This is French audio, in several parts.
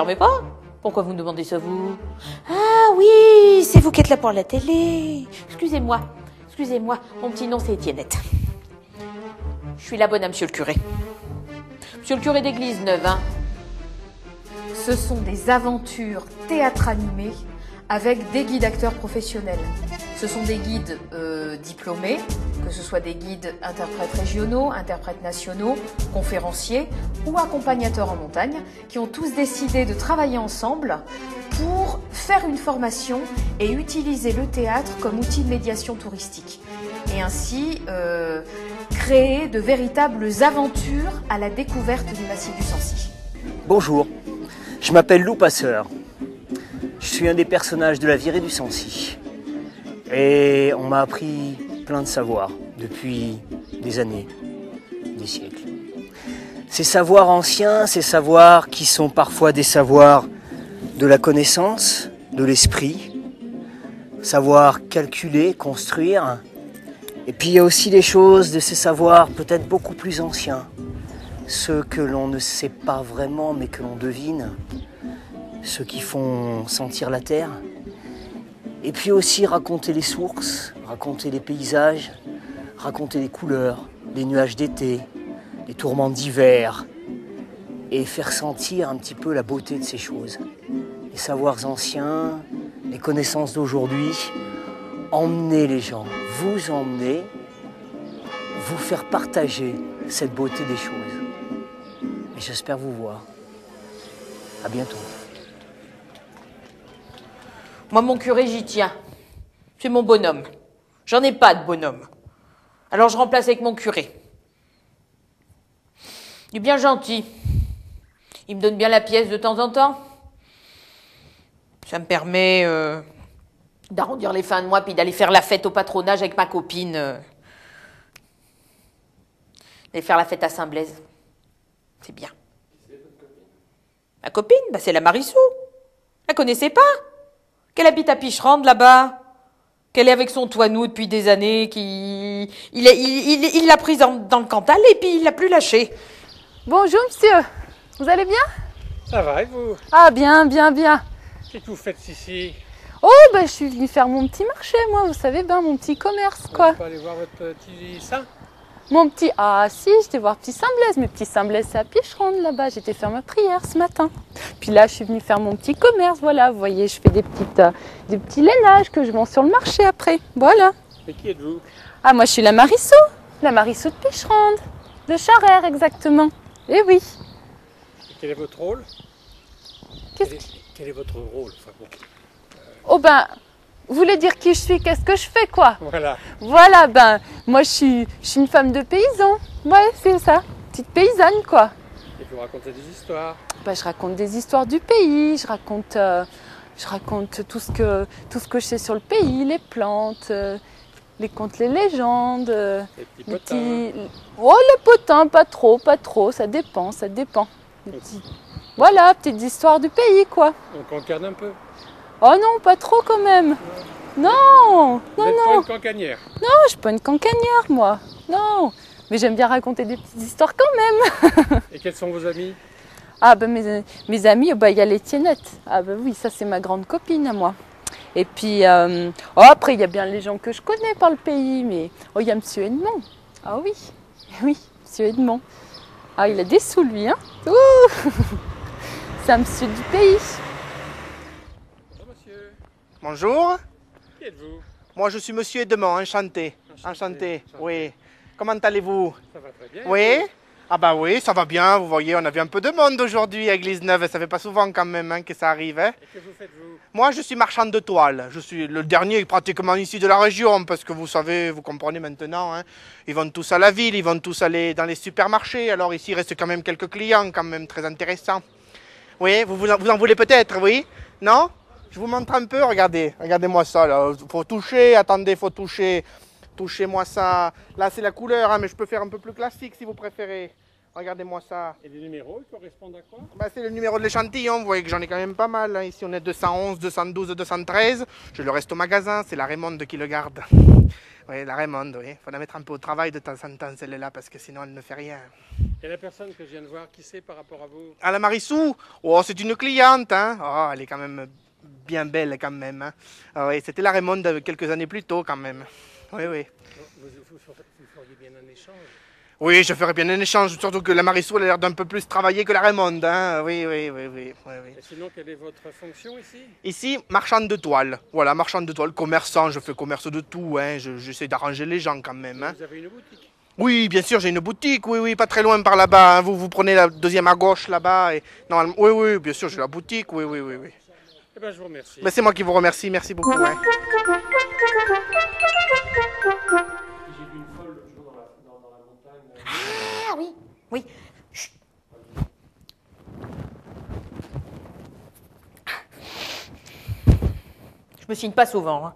permet pas. Pourquoi vous me demandez ça, vous? Ah oui, c'est vous qui êtes là pour la télé. Excusez-moi, mon petit nom c'est Étiennette. Je suis la bonne à monsieur le curé. Monsieur le curé d'église neuve, hein. Ce sont des aventures théâtre animées avec des guides acteurs professionnels. Ce sont des guides diplômés, que ce soit des guides interprètes régionaux, interprètes nationaux, conférenciers ou accompagnateurs en montagne, qui ont tous décidé de travailler ensemble pour faire une formation et utiliser le théâtre comme outil de médiation touristique. Et ainsi créer de véritables aventures à la découverte du massif du Sancy. Bonjour, je m'appelle Loup Passeur. Je suis un des personnages de la virée du Sancy. Et on m'a appris plein de savoirs depuis des années, des siècles. Ces savoirs anciens, ces savoirs qui sont parfois des savoirs de la connaissance, de l'esprit, savoir calculer, construire. Et puis il y a aussi des choses de ces savoirs peut-être beaucoup plus anciens, ceux que l'on ne sait pas vraiment mais que l'on devine, ceux qui font sentir la terre. Et puis aussi raconter les sources, raconter les paysages, raconter les couleurs, les nuages d'été, les tourments d'hiver, et faire sentir un petit peu la beauté de ces choses. Les savoirs anciens, les connaissances d'aujourd'hui, emmener les gens, vous emmener, vous faire partager cette beauté des choses. Et j'espère vous voir. À bientôt. Moi, mon curé, j'y tiens. C'est mon bonhomme. J'en ai pas de bonhomme. Alors je remplace avec mon curé. Il est bien gentil. Il me donne bien la pièce de temps en temps. Ça me permet d'arrondir les fins de mois puis d'aller faire la fête au patronage avec ma copine. D'aller faire la fête à Saint-Blaise. C'est bien. Ma copine, c'est la Marissou. La connaissez pas? Qu'elle habite à Picherande, là-bas. Qu'elle est avec son Toinou depuis des années. Il l'a prise dans le Cantal et puis il l'a plus lâchée. Bonjour, monsieur. Vous allez bien? Ça va, et vous? Ah, bien, bien, bien. Qu'est-ce que vous faites ici? Oh, je suis venue faire mon petit marché, moi, vous savez, mon petit commerce, quoi. Vous pouvez aller voir votre petit saint? Mon petit... Ah si, j'étais voir Petit Saint-Blaise, mais Petit Saint-Blaise c'est à Picherande là-bas, j'étais faire ma prière ce matin. Puis là je suis venue faire mon petit commerce, voilà, vous voyez, je fais des petits lainages que je vends sur le marché après, voilà. Mais qui êtes-vous? Ah moi je suis la Marissou de Picherande, de Charère exactement, eh oui. Et quel est votre rôle? Quel est votre rôle? Enfin, bon. Oh vous voulez dire qui je suis, qu'est-ce que je fais, quoi? Voilà. Voilà, moi je suis une femme de paysan. Ouais, c'est ça. Petite paysanne, quoi. Et vous racontez des histoires? Je raconte des histoires du pays, je raconte tout ce que je sais sur le pays, les plantes, les contes, les légendes. Les petits potins. Oh, les potins, pas trop, ça dépend. Voilà, petites histoires du pays, quoi. On cancane un peu? Oh non, pas trop quand même. Non. Vous n'êtes pas une cancanière? Non, je suis pas une cancanière, moi. Non. Mais j'aime bien raconter des petites histoires quand même. Et quels sont vos amis? Ah mes amis, il y a l'Étiennette. Ah oui, ça c'est ma grande copine à moi. Et puis, après il y a bien les gens que je connais par le pays, mais il y a monsieur Edmond. Ah oui, monsieur Edmond. Ah, il a des sous lui, hein. Ouh. C'est un monsieur du pays. Bonjour. Qui êtes-vous? Moi je suis monsieur Edmond, enchanté. Enchanté, oui. Comment allez-vous? Ça va très bien. Oui? Ah oui, ça va bien, vous voyez, on avait un peu de monde aujourd'hui à Église Neuve, ça fait pas souvent quand même que ça arrive. Hein. Et que vous faites-vous? Moi je suis marchand de toile, je suis le dernier pratiquement ici de la région, parce que vous savez, vous comprenez maintenant, hein, ils vont tous à la ville, ils vont tous aller dans les supermarchés, alors ici il reste quand même quelques clients quand même très intéressants. Oui, vous en voulez peut-être, oui? Non? Je vous montre un peu, regardez-moi ça là, faut toucher, attendez, faut toucher, touchez-moi ça. Là c'est la couleur, hein, mais je peux faire un peu plus classique si vous préférez. Regardez-moi ça. Et les numéros, ils correspondent à quoi? Bah, c'est le numéro de l'échantillon, vous voyez que j'en ai quand même pas mal. Hein. Ici on est 211, 212, 213. Je le reste au magasin, c'est la Raymonde qui le garde. Oui, la Raymonde, oui. Faut la mettre un peu au travail de temps en temps, celle-là, parce que sinon elle ne fait rien. Et la personne que je viens de voir, qui c'est par rapport à vous? À la Marissou, oh, c'est une cliente, hein. Oh, elle est quand même bien belle quand même. Hein. Ah, oui, c'était la Raymonde quelques années plus tôt quand même. Oui, oui. Vous feriez bien un échange? Oui, je ferais bien un échange, surtout que la Marissou elle a l'air d'un peu plus travailler que la Raymonde. Hein. Oui. Et sinon, quelle est votre fonction ici? Ici, marchand de toile. Voilà, marchand de toile, commerçant, je fais commerce de tout. Hein. J'essaie d'arranger les gens quand même. Hein. Vous avez une boutique? Oui, bien sûr, j'ai une boutique, oui, pas très loin par là-bas. Hein. Vous prenez la deuxième à gauche là-bas. Et... Oui, bien sûr, j'ai la boutique, oui. Eh ben, je vous remercie. Mais c'est moi qui vous remercie, merci beaucoup. Hein. J'ai vu une folle l'autre jour dans la montagne. Ah oui. Chut. Je me signe pas souvent, hein.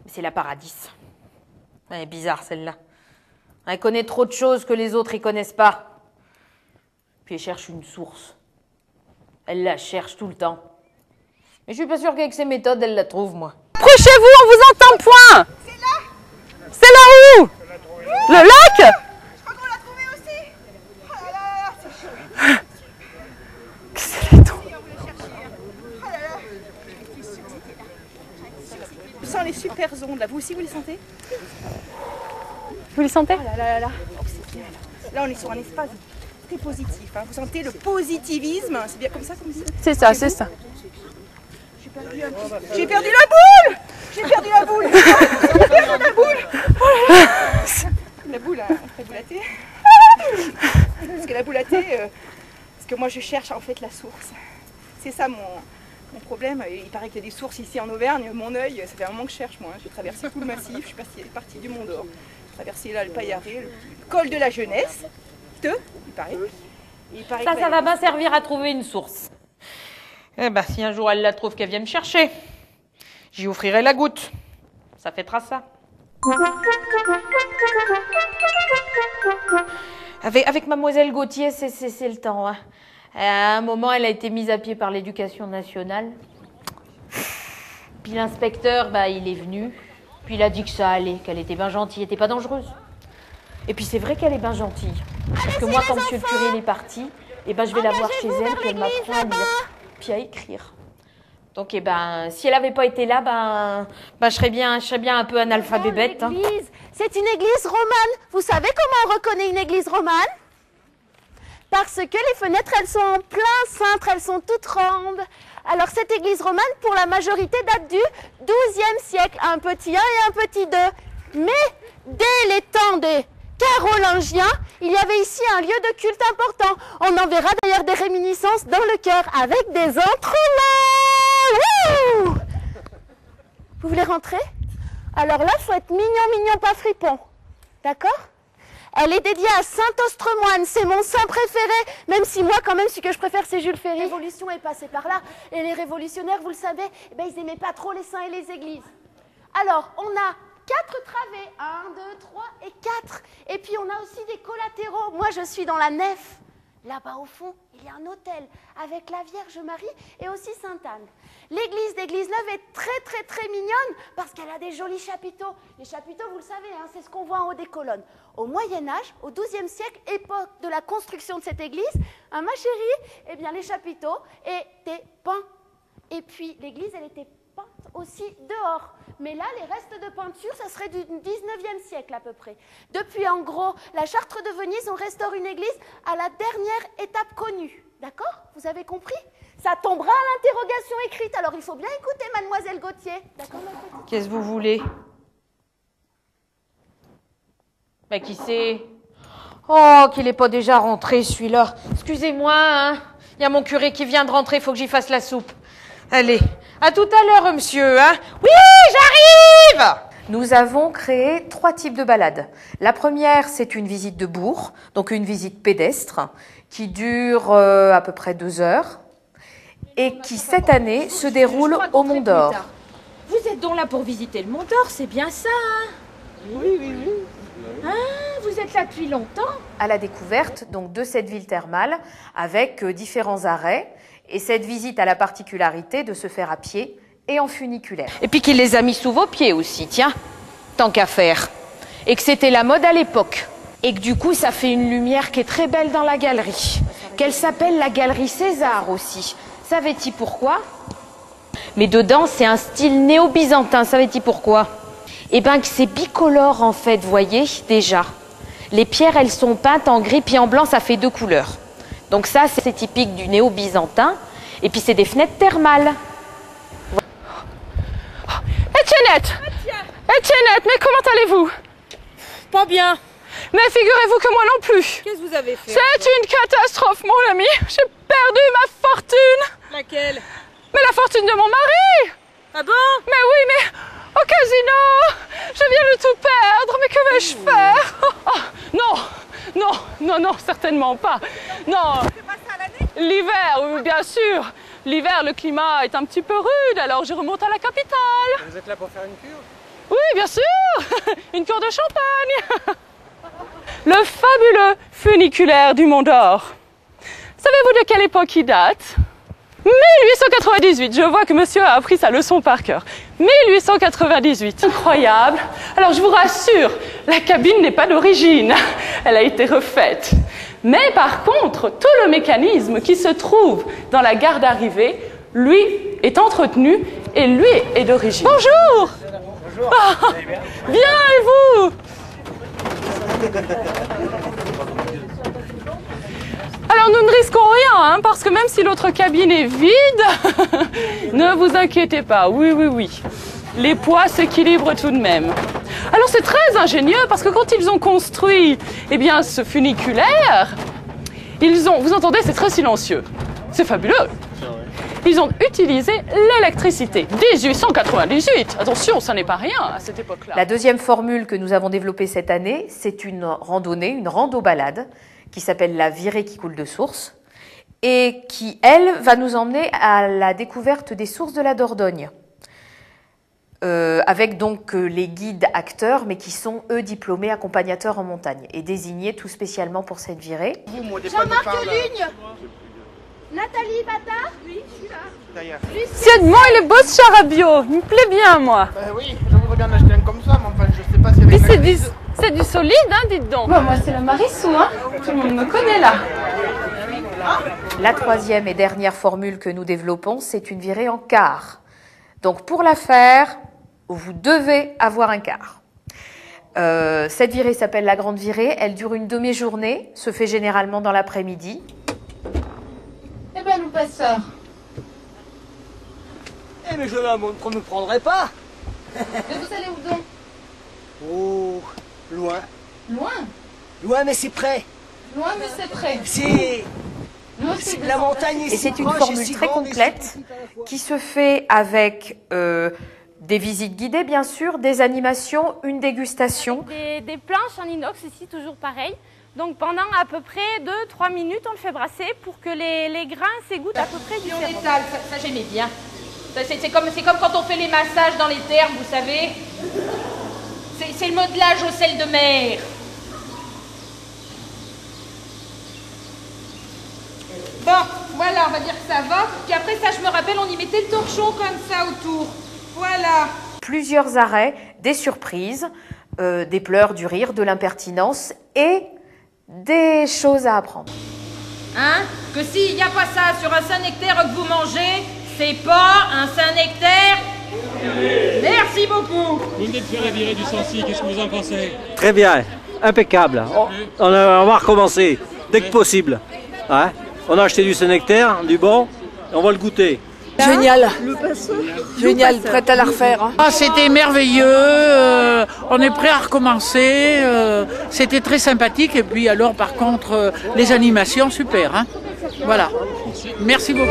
Mais c'est la Paradis. Elle est bizarre celle-là. Elle connaît trop de choses que les autres y connaissent pas. Puis elle cherche une source. Elle la cherche tout le temps. Mais je suis pas sûre qu'avec ses méthodes, elle la trouve, moi. Approchez-vous, on vous entend point. C'est là où? Le lac? Je crois qu'on l'a trouvé aussi. Oh là là, c'est chaud. C'est les trous. On voulait chercher. Oh là là. Je sens les super ondes là. Vous aussi, vous les sentez? Vous les sentez? Oh là là là là. Oh, c'est bien. Là, on est sur un espace très positif. Hein. Vous sentez le positivisme? C'est bien comme ça, comme ça? C'est ça, c'est ça. J'ai perdu la boule. J'ai perdu la boule. J'ai perdu la boule. Oh là là. La boule, hein, la boule à thé. Parce que la boule à thé, parce que moi je cherche en fait la source. C'est ça mon problème. Et il paraît qu'il y a des sources ici en Auvergne. Mon œil, ça fait un moment que je cherche moi. J'ai traversé tout le massif, je suis partie du Mont d'Or. J'ai traversé là le Paillaré, le col de la Jeunesse. Il paraît. Et il paraît Ça va bien servir à trouver une source. Eh ben, si un jour elle la trouve, qu'elle vienne me chercher. J'y offrirai la goutte. Ça fêtera ça. Avec mademoiselle Gauthier, c'est le temps. Hein. À un moment, elle a été mise à pied par l'éducation nationale. Puis l'inspecteur, il est venu. Puis il a dit que ça allait, qu'elle était bien gentille, elle était pas dangereuse. Et puis c'est vrai qu'elle est bien gentille. Parce que moi, quand monsieur le curé il est parti, je vais la voir chez elle, puis elle m'apprend à lire, puis à écrire. Donc, si elle n'avait pas été là, je serais bien un peu analphabet bête. Hein. C'est une église romane. Vous savez comment on reconnaît une église romane? Parce que les fenêtres, elles sont en plein cintre, elles sont toutes rondes. Alors cette église romane, pour la majorité, date du XIIe siècle. Un petit 1 et un petit 2. Mais dès les temps des Carolingiens, il y avait ici un lieu de culte important. On en verra d'ailleurs des réminiscences dans le chœur avec des entrelacs. Vous voulez rentrer? Alors là, il faut être mignon, pas fripon. D'accord? Elle est dédiée à Saint-Ostremoine, c'est mon saint préféré, même si moi, quand même, celui que je préfère, c'est Jules Ferry. La Révolution est passée par là, et les révolutionnaires, vous le savez, ils n'aimaient pas trop les saints et les églises. Alors, on a 4 travées, 1, 2, 3 et 4. Et puis, on a aussi des collatéraux. Moi, je suis dans la nef. Là-bas, au fond, il y a un autel avec la Vierge Marie et aussi Sainte-Anne. L'église d'Église-Neuve est très mignonne parce qu'elle a des jolis chapiteaux. Les chapiteaux, vous le savez, hein, c'est ce qu'on voit en haut des colonnes. Au Moyen-Âge, au XIIe siècle, époque de la construction de cette église, ma chérie, les chapiteaux étaient peints. Et puis, l'église, elle était peinte aussi dehors. Mais là, les restes de peinture, ça serait du 19e siècle à peu près. Depuis, en gros, la Chartre de Venise, on restaure une église à la dernière étape connue. D'accord? Vous avez compris? Ça tombera à l'interrogation écrite. Alors, il faut bien écouter, mademoiselle Gauthier. D'accord, ma petite? Qu'est-ce que vous voulez? Qui c'est? Oh, qu'il n'est pas déjà rentré, celui-là. Excusez-moi, hein. Il y a mon curé qui vient de rentrer, il faut que j'y fasse la soupe. Allez, à tout à l'heure, monsieur, hein. Oui, j'arrive! Nous avons créé 3 types de balades. La première, c'est une visite de bourg, donc une visite pédestre, qui dure à peu près 2 heures, et qui, cette année, se déroule au Mont d'Or. Vous êtes donc là pour visiter le Mont d'Or, c'est bien ça, hein? Oui. Ah, vous vous êtes là depuis longtemps. À la découverte donc, de cette ville thermale avec différents arrêts. Et cette visite a la particularité de se faire à pied et en funiculaire. Et puis qu'il les a mis sous vos pieds aussi, tiens, tant qu'à faire. Et que c'était la mode à l'époque. Et que du coup, ça fait une lumière qui est très belle dans la galerie. Qu'elle s'appelle la galerie César aussi. Savais-tu pourquoi? Mais dedans, c'est un style néo-byzantin. Savais-tu pourquoi? Eh bien, que c'est bicolore en fait, voyez, déjà. Les pierres, elles sont peintes en gris puis en blanc, ça fait 2 couleurs. Donc ça, c'est typique du néo-byzantin. Et puis c'est des fenêtres thermales. Etiennette! Mais comment allez-vous? Pas bien. Mais figurez-vous que moi non plus. Qu'est-ce que vous avez fait? C'est une catastrophe, mon ami. J'ai perdu ma fortune. Laquelle? Mais la fortune de mon mari. Ah bon? Mais oui, mais au casino, je viens de tout perdre. Mais que vais-je faire? Non, certainement pas. Non. L'hiver, oui, bien sûr. L'hiver, le climat est un petit peu rude, alors je remonte à la capitale. Vous êtes là pour faire une cure? Oui, bien sûr. Une cure de champagne. Le fabuleux funiculaire du Mont d'Or. Savez-vous de quelle époque il date? 1898, je vois que monsieur a appris sa leçon par cœur. 1898, incroyable. Alors je vous rassure, la cabine n'est pas d'origine, elle a été refaite. Mais par contre, tout le mécanisme qui se trouve dans la gare d'arrivée, lui, est entretenu et lui est d'origine. Bonjour. Bonjour. Ah, bien et vous? Alors nous ne risquons rien, hein, parce que même si l'autre cabine est vide, ne vous inquiétez pas, oui. Les poids s'équilibrent tout de même. Alors c'est très ingénieux, parce que quand ils ont construit ce funiculaire, vous entendez, c'est très silencieux. C'est fabuleux. Ils ont utilisé l'électricité. 1898, attention, ça n'est pas rien à cette époque-là. La deuxième formule que nous avons développée cette année, c'est une randonnée, une rando-balade, qui s'appelle la virée qui coule de source, et qui, elle, va nous emmener à la découverte des sources de la Dordogne. Avec donc les guides acteurs, mais qui sont, eux, diplômés accompagnateurs en montagne, et désignés tout spécialement pour cette virée. Jean-Marc Lugne, Nathalie Bata. Oui, je suis là. D'ailleurs. Edmond, il est beau ce charabio, il me plaît bien, moi. Oui, je voudrais bien acheter un comme ça, mais enfin, je sais pas si avec Puis c'est du solide, hein, dites donc. Bon, moi, c'est la Marissou, hein. Tout le monde me connaît, là. La troisième et dernière formule que nous développons, c'est une virée en quart. Donc, pour la faire, vous devez avoir un quart. Cette virée s'appelle la grande virée. Elle dure une demi-journée, se fait généralement dans l'après-midi. Eh ben, nous passeurs. Eh mais je la montre qu'on ne prendrait pas. Mais vous allez où donc? Oh, loin. Loin. Loin mais c'est près. Loin, mais c'est près. C'est... La montagne est Et c'est une formule très complète qui se fait avec des visites guidées, bien sûr, des animations, une dégustation. Des planches en inox ici, toujours pareil. Donc pendant à peu près 2-3 minutes, on le fait brasser pour que les grains s'égouttent à peu près Puis on différemment. étale, ça j'aimais bien. C'est comme quand on fait les massages dans les thermes, vous savez. C'est le modelage au sel de mer. Bon, voilà, on va dire que ça va. Puis après ça, je me rappelle, on y mettait le torchon comme ça autour. Voilà. Plusieurs arrêts, des surprises, des pleurs, du rire, de l'impertinence et des choses à apprendre. Hein? Que s'il n'y a pas ça sur un Saint-Nectaire que vous mangez, c'est pas un Saint-Nectaire. Merci beaucoup. Vous venez de faire la virée du Sancy, qu'est-ce que vous en pensez? Très bien, impeccable. On va recommencer dès que possible. Hein? On a acheté du Saint-Nectaire, du bon, et on va le goûter. Génial. Génial, prête à la refaire. Hein. Ah, c'était merveilleux, on est prêt à recommencer, c'était très sympathique et puis alors par contre les animations super. Hein. Voilà, merci beaucoup.